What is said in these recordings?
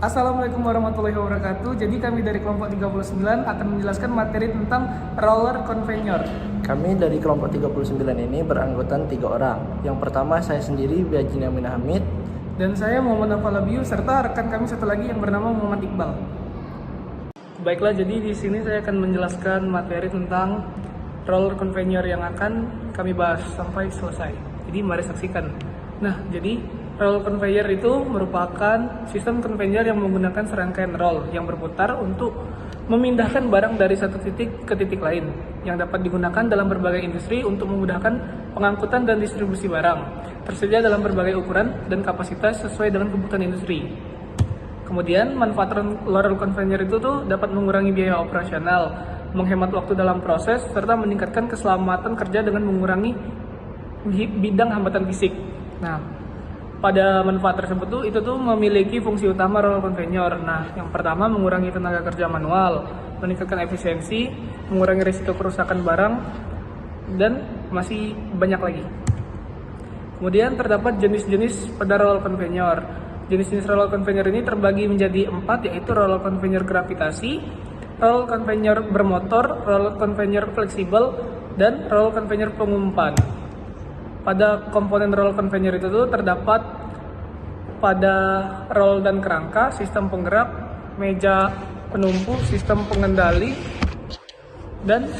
Assalamualaikum warahmatullahi wabarakatuh. Jadi kami dari kelompok 39 akan menjelaskan materi tentang roller conveyor. Kami dari kelompok 39 ini beranggotan 3 orang. Yang pertama saya sendiri, Biajin Amin Hamid. Dan saya Muhammad Afalabiu serta rekan kami satu lagi yang bernama Muhammad Iqbal. Baiklah, jadi di sini saya akan menjelaskan materi tentang roller conveyor yang akan kami bahas sampai selesai. Jadi mari saksikan. Nah, jadi roller conveyor itu merupakan sistem conveyor yang menggunakan serangkaian roll yang berputar untuk memindahkan barang dari satu titik ke titik lain yang dapat digunakan dalam berbagai industri untuk memudahkan pengangkutan dan distribusi barang. Tersedia dalam berbagai ukuran dan kapasitas sesuai dengan kebutuhan industri. Kemudian manfaat roller conveyor itu tuh dapat mengurangi biaya operasional, menghemat waktu dalam proses, serta meningkatkan keselamatan kerja dengan mengurangi bidang hambatan fisik. Nah, pada manfaat tersebut itu tuh memiliki fungsi utama roller conveyor. Nah, yang pertama mengurangi tenaga kerja manual, meningkatkan efisiensi, mengurangi risiko kerusakan barang, dan masih banyak lagi. Kemudian terdapat jenis-jenis pada roller conveyor. Jenis-jenis roller conveyor ini terbagi menjadi 4, yaitu roller conveyor gravitasi, roller conveyor bermotor, roller conveyor fleksibel, dan roller conveyor pengumpan. Pada komponen roll conveyor itu tuh terdapat pada roll dan kerangka, sistem penggerak, meja penumpu, sistem pengendali, dan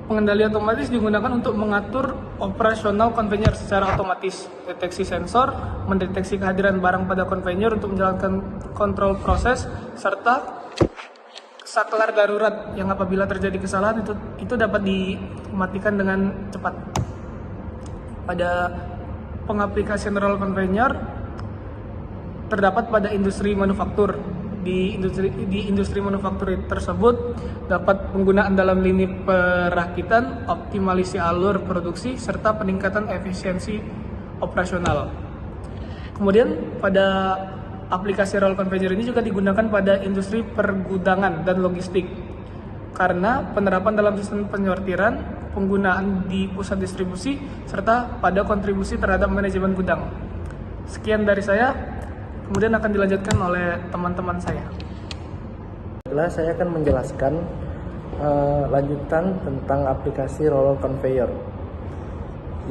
pengendali otomatis digunakan untuk mengatur operasional conveyor secara otomatis. Deteksi sensor, mendeteksi kehadiran barang pada conveyor untuk menjalankan kontrol proses, serta saklar darurat yang apabila terjadi kesalahan itu dapat dimatikan dengan cepat. Pada pengaplikasian roll conveyor terdapat pada industri manufaktur. Di industri manufaktur tersebut dapat penggunaan dalam lini perakitan, optimalisasi alur produksi, serta peningkatan efisiensi operasional. Kemudian pada aplikasi roll conveyor ini juga digunakan pada industri pergudangan dan logistik. Karena penerapan dalam sistem penyortiran, penggunaan di pusat distribusi, serta pada kontribusi terhadap manajemen gudang. Sekian dari saya, kemudian akan dilanjutkan oleh teman-teman saya. Setelah saya akan menjelaskan lanjutan tentang aplikasi roller conveyor,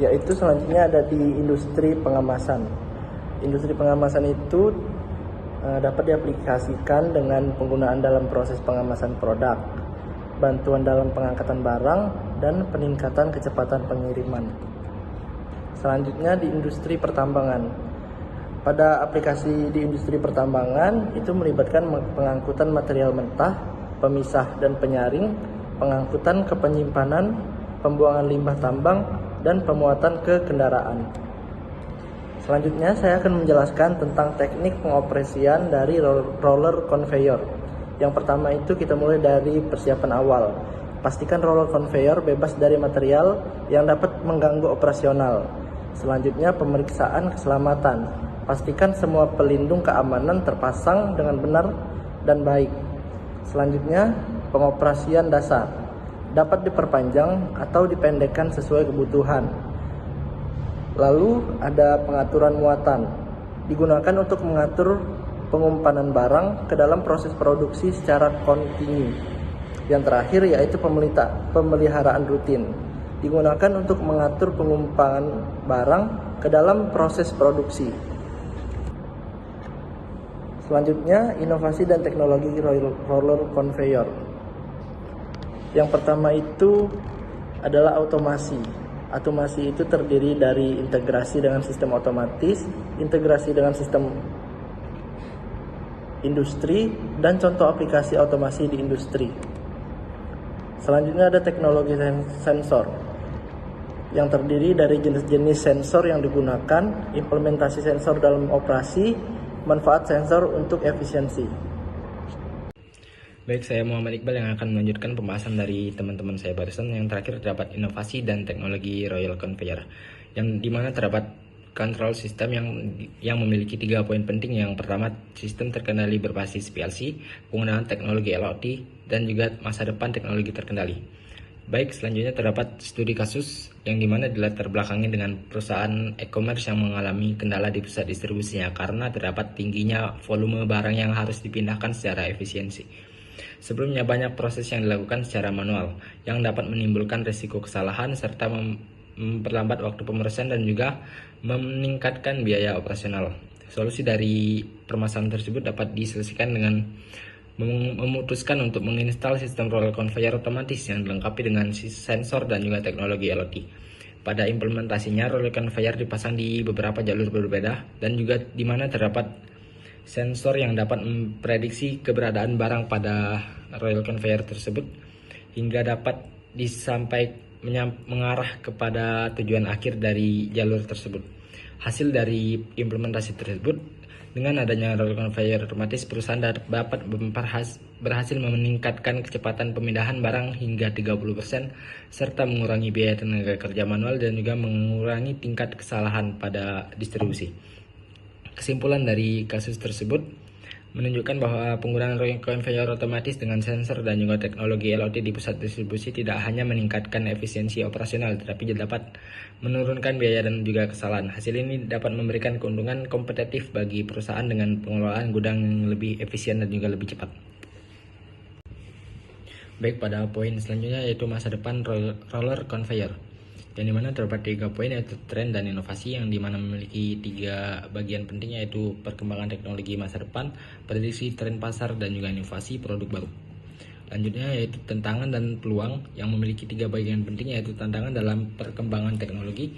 yaitu selanjutnya ada di industri pengemasan. Industri pengemasan itu dapat diaplikasikan dengan penggunaan dalam proses pengemasan produk, bantuan dalam pengangkatan barang, dan peningkatan kecepatan pengiriman. Selanjutnya di industri pertambangan. Pada aplikasi di industri pertambangan itu melibatkan pengangkutan material mentah, pemisah dan penyaring, pengangkutan ke penyimpanan, pembuangan limbah tambang, dan pemuatan ke kendaraan. Selanjutnya saya akan menjelaskan tentang teknik pengoperasian dari roller conveyor. Yang pertama itu kita mulai dari persiapan awal. Pastikan roller conveyor bebas dari material yang dapat mengganggu operasional. Selanjutnya pemeriksaan keselamatan. Pastikan semua pelindung keamanan terpasang dengan benar dan baik. Selanjutnya pengoperasian dasar. Dapat diperpanjang atau dipendekkan sesuai kebutuhan. Lalu ada pengaturan muatan. Digunakan untuk mengatur pengumpanan barang ke dalam proses produksi secara kontinu. Yang terakhir yaitu pemeliharaan rutin. Digunakan untuk mengatur pengumpanan barang ke dalam proses produksi. Selanjutnya, inovasi dan teknologi roller conveyor. Yang pertama itu adalah otomasi. Otomasi itu terdiri dari integrasi dengan sistem otomatis, integrasi dengan sistem industri, dan contoh aplikasi otomasi di industri. Selanjutnya ada teknologi sensor yang terdiri dari jenis-jenis sensor yang digunakan, implementasi sensor dalam operasi, manfaat sensor untuk efisiensi. Baik, saya Muhammad Iqbal yang akan melanjutkan pembahasan dari teman-teman saya barusan. Yang terakhir terdapat inovasi dan teknologi roller conveyor, yang dimana terdapat control system yang memiliki 3 poin penting. Yang pertama, sistem terkendali berbasis PLC, penggunaan teknologi LOT, dan juga masa depan teknologi terkendali. Baik, selanjutnya terdapat studi kasus yang dimana dilatar belakangi dengan perusahaan e-commerce yang mengalami kendala di pusat distribusinya karena terdapat tingginya volume barang yang harus dipindahkan secara efisiensi. Sebelumnya banyak proses yang dilakukan secara manual yang dapat menimbulkan risiko kesalahan serta memperlambat waktu pemrosesan dan juga meningkatkan biaya operasional. Solusi dari permasalahan tersebut dapat diselesaikan dengan memutuskan untuk menginstal sistem roller conveyor otomatis yang dilengkapi dengan sensor dan juga teknologi IoT. Pada implementasinya, roller conveyor dipasang di beberapa jalur berbeda dan juga di mana terdapat sensor yang dapat memprediksi keberadaan barang pada roller conveyor tersebut hingga dapat mengarah kepada tujuan akhir dari jalur tersebut. Hasil dari implementasi tersebut, dengan adanya roller conveyor otomatis, perusahaan dapat berhasil meningkatkan kecepatan pemindahan barang hingga 30% serta mengurangi biaya tenaga kerja manual dan juga mengurangi tingkat kesalahan pada distribusi. Kesimpulan dari kasus tersebut menunjukkan bahwa penggunaan roller conveyor otomatis dengan sensor dan juga teknologi IoT di pusat distribusi tidak hanya meningkatkan efisiensi operasional, tetapi juga dapat menurunkan biaya dan juga kesalahan. Hasil ini dapat memberikan keuntungan kompetitif bagi perusahaan dengan pengelolaan gudang yang lebih efisien dan juga lebih cepat. Baik, pada poin selanjutnya yaitu masa depan roller conveyor, yang dimana terdapat 3 poin yaitu tren dan inovasi, yang dimana memiliki 3 bagian penting yaitu perkembangan teknologi masa depan, prediksi tren pasar, dan juga inovasi produk baru. Lanjutnya yaitu tantangan dan peluang, yang memiliki 3 bagian penting yaitu tantangan dalam perkembangan teknologi,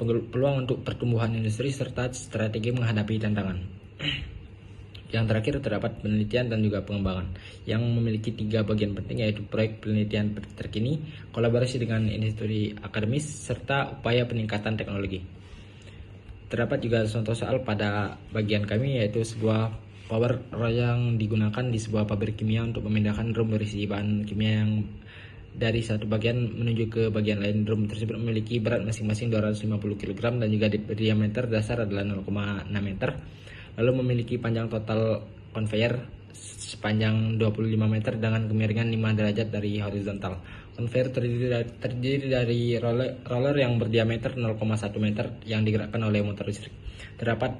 peluang untuk pertumbuhan industri, serta strategi menghadapi tantangan. Yang terakhir terdapat penelitian dan juga pengembangan, yang memiliki 3 bagian penting yaitu proyek penelitian terkini, kolaborasi dengan industri akademis, serta upaya peningkatan teknologi. Terdapat juga contoh soal pada bagian kami yaitu sebuah power yang digunakan di sebuah pabrik kimia untuk memindahkan drum berisi bahan kimia yang dari satu bagian menuju ke bagian lain. Drum tersebut memiliki berat masing-masing 250 kg dan juga diameter dasar adalah 0,6 meter. Lalu memiliki panjang total conveyor sepanjang 25 meter dengan kemiringan 5 derajat dari horizontal. Conveyor terdiri dari roller yang berdiameter 0,1 meter yang digerakkan oleh motor listrik. Terdapat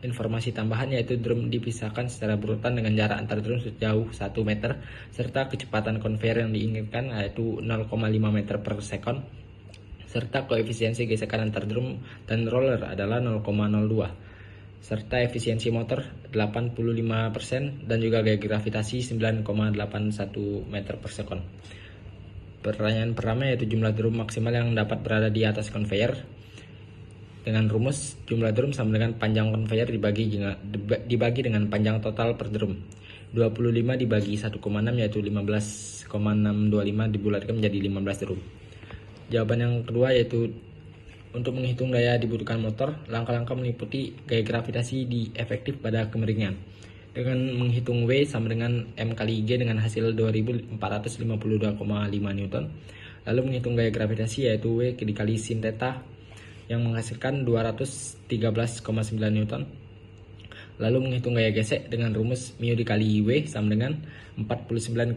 informasi tambahan yaitu drum dipisahkan secara berurutan dengan jarak antar drum sejauh 1 meter serta kecepatan conveyor yang diinginkan yaitu 0,5 meter per sekon serta koefisiensi gesekan antar drum dan roller adalah 0,02 serta efisiensi motor 85% dan juga gaya gravitasi 9,81 meter per sekon. Pertanyaan pertama yaitu jumlah drum maksimal yang dapat berada di atas conveyor. Dengan rumus, jumlah drum sama dengan panjang conveyor dibagi dengan panjang total per drum. 25 dibagi 1,6 yaitu 15,625 dibulatkan menjadi 15 drum. Jawaban yang kedua yaitu untuk menghitung daya dibutuhkan motor, langkah-langkah meliputi gaya gravitasi di efektif pada kemiringan. Dengan menghitung W sama dengan M kali G dengan hasil 2452,5 Newton. Lalu menghitung gaya gravitasi yaitu W dikali sin theta yang menghasilkan 213,9 Newton. Lalu menghitung gaya gesek dengan rumus mu dikali W sama dengan 49,05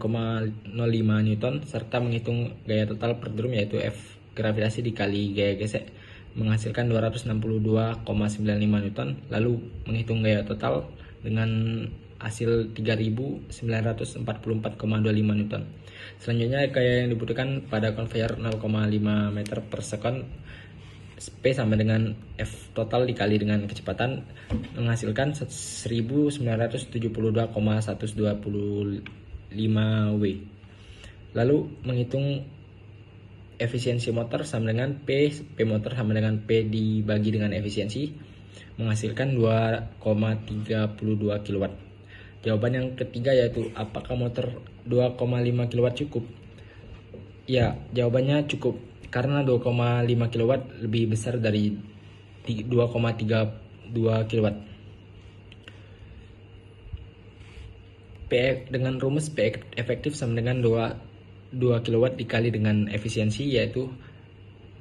Newton serta menghitung gaya total per drum yaitu F gravitasi dikali gaya gesek menghasilkan 262,95 Newton. Lalu menghitung gaya total dengan hasil 3944,25 Newton. Selanjutnya gaya yang dibutuhkan pada conveyor 0,5 meter per sekon, P sama dengan F total dikali dengan kecepatan menghasilkan 1972,125 W. Lalu menghitung efisiensi motor sama dengan P motor sama dengan P dibagi dengan efisiensi menghasilkan 2,32 kW. Jawaban yang ketiga yaitu apakah motor 2,5 kW cukup? Ya, jawabannya cukup karena 2,5 kW lebih besar dari 2,32 kW. P dengan rumus P efektif sama dengan 2 kW dikali dengan efisiensi yaitu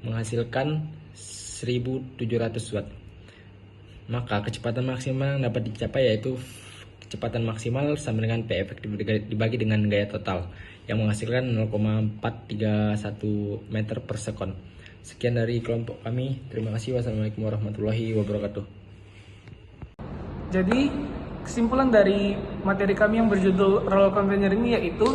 menghasilkan 1700 watt. Maka kecepatan maksimal yang dapat dicapai yaitu kecepatan maksimal sama dengan P efektif dibagi dengan gaya total yang menghasilkan 0,431 meter per sekon. Sekian dari kelompok kami. Terima kasih. Wassalamualaikum warahmatullahi wabarakatuh. Jadi kesimpulan dari materi kami yang berjudul roller conveyor ini yaitu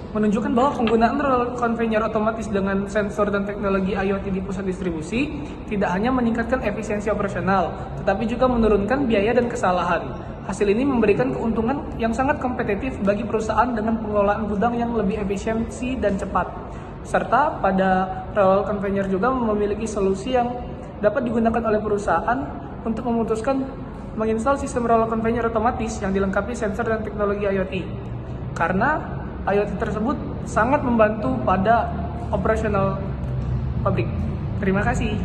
menunjukkan bahwa penggunaan roller conveyor otomatis dengan sensor dan teknologi IoT di pusat distribusi tidak hanya meningkatkan efisiensi operasional, tetapi juga menurunkan biaya dan kesalahan. Hasil ini memberikan keuntungan yang sangat kompetitif bagi perusahaan dengan pengelolaan gudang yang lebih efisiensi dan cepat. Serta pada roller conveyor juga memiliki solusi yang dapat digunakan oleh perusahaan untuk memutuskan menginstal sistem roller conveyor otomatis yang dilengkapi sensor dan teknologi IoT. Karena IoT tersebut sangat membantu pada operasional pabrik. Terima kasih.